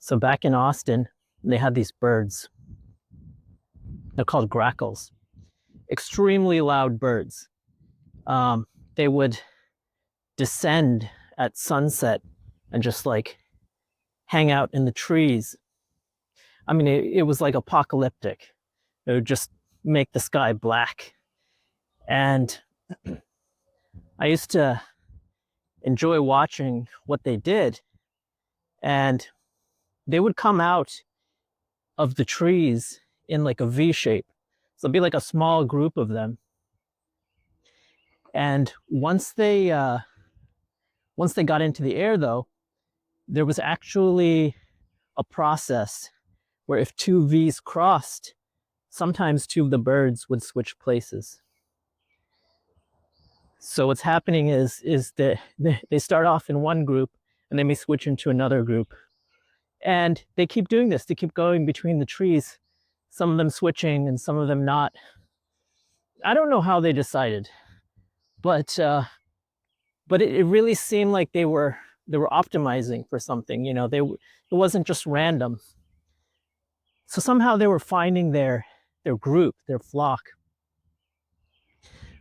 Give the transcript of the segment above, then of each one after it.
So back in Austin, they had these birds. They're called grackles. Extremely loud birds. They would descend at sunset and just like hang out in the trees. I mean, it was like apocalyptic. It would just make the sky black. And I used to enjoy watching what they did. And they would come out of the trees in like a V shape. So it'd be like a small group of them. And once they got into the air, though, there was actually a process where if two V's crossed, sometimes two of the birds would switch places. So what's happening is that they start off in one group and they may switch into another group. And they keep doing this. They keep going between the trees, some of them switching and some of them not. I don't know how they decided, but it really seemed like they were optimizing for something. You know, it wasn't just random. So somehow they were finding their group, their flock.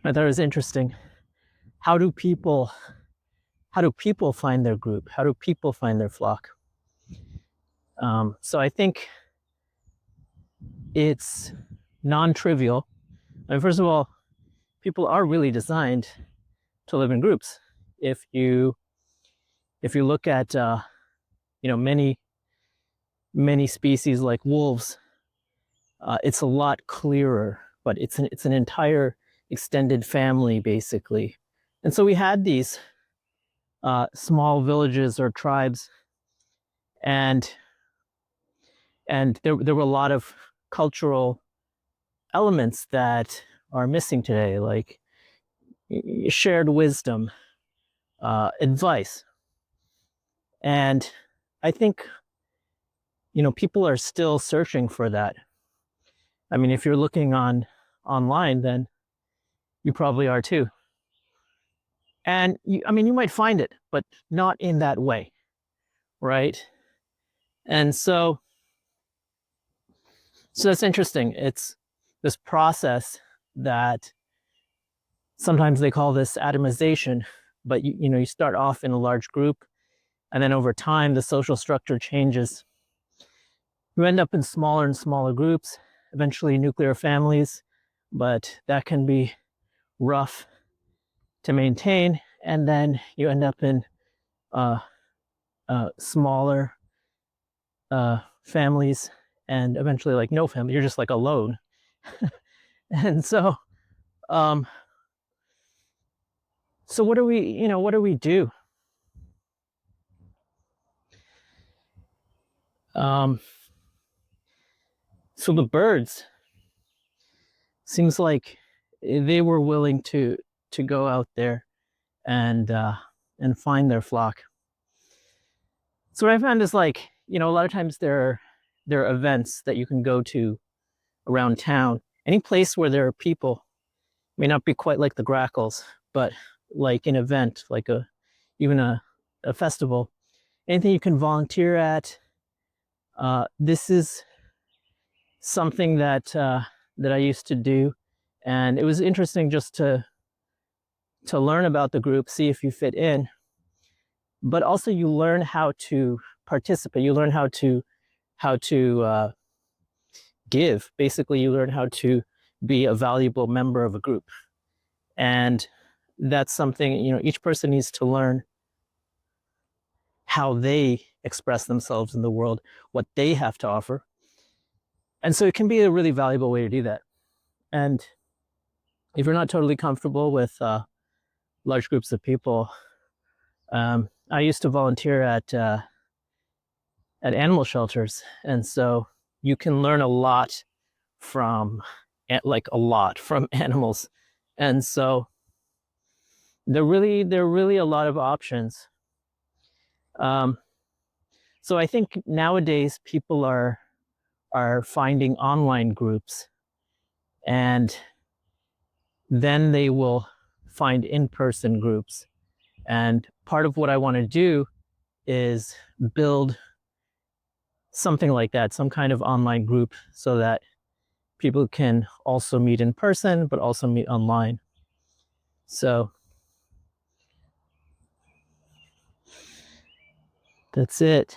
I thought it was interesting. How do people find their group? How do people find their flock? So I think it's non-trivial. I mean, first of all, people are really designed to live in groups. If you look at many species like wolves, it's a lot clearer, but it's an entire extended family basically. And so we had these small villages or tribes, and there were a lot of cultural elements that are missing today, like shared wisdom, advice. And I think, people are still searching for that. I mean, if you're looking online, then you probably are too. And you might find it, but not in that way, right? And so that's interesting. It's this process that sometimes they call this atomization, but you start off in a large group, and then over time the social structure changes. You end up in smaller and smaller groups, eventually nuclear families, but that can be rough to maintain. And then you end up in smaller families, and eventually like no family. You're just like alone. And so what do we do? So the birds, seems like they were willing to go out there and find their flock. So what I found is, like, a lot of times there are events that you can go to around town. Any place where there are people, may not be quite like the Grackles, but like an event, like even a festival, anything you can volunteer at. This is something that I used to do, and it was interesting just to learn about the group, see if you fit in, but also you learn how to participate. You learn how to give. Basically, you learn how to be a valuable member of a group, and that's something each person needs to learn how they express themselves in the world, what they have to offer. And so it can be a really valuable way to do that. And if you're not totally comfortable with large groups of people, I used to volunteer at animal shelters, and so you can learn a lot from animals. And so there are really a lot of options. So I think nowadays people are finding online groups, and then they will find in-person groups. And part of what I want to do is build something like that, some kind of online group so that people can also meet in person, but also meet online. So that's it.